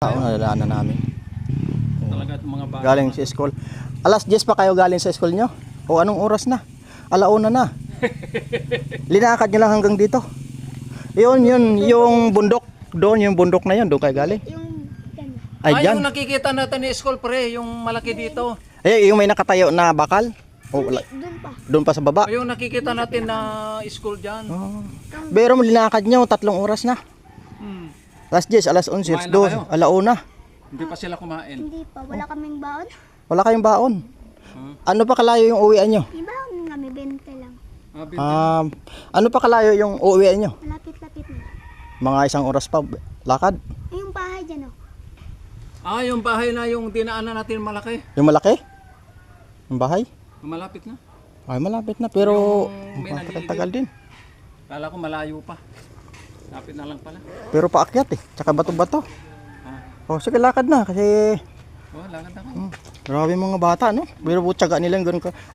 Oo, nadaanan namin. Talaga itong mga bata. Galing sa school. Alas 10 pa kayo galing sa school nyo? O anong oras na? Alauna na. Linakad nyo lang hanggang dito. Yun, yung bundok. Doon, yung bundok na yun. Doon kayo galing. Yung gano'n. Ay, dyan. Yung nakikita natin ni school pre, yung malaki dito. Eh, yung may nakatayo na bakal. O, wala. Doon pa. Doon pa sa baba. Yung nakikita natin na school dyan. Oh. Pero linakad nyo, 3 oras na. Hmm. Alas 10, alas 11, Kumain na doon, kayo? alauna. Hindi pa sila kumain. Hindi pa. Wala kaming baon. Wala kayong baon. Hmm. Ano pa kalayo yung uwian nyo? Yung baon kami, 20 lang. Ano pa kalayo yung uwian nyo? Malapit-lapit na. Mga 1 oras pa, lakad. Ay, yung bahay dyan, oh. Yung bahay na yung dinaanan natin malaki. Yung malaki? Yung bahay? Malapit na. Ay, malapit na, pero Yung may tagal din. Kala ko malayo pa. Lapit na lang pala. Pero paakyat eh, tsaka bato-bato. Ah. O, sige, lakad na, kasi Lakad na kayo. grabe mga bata, no? Pero tsaga nila yung ganun ka.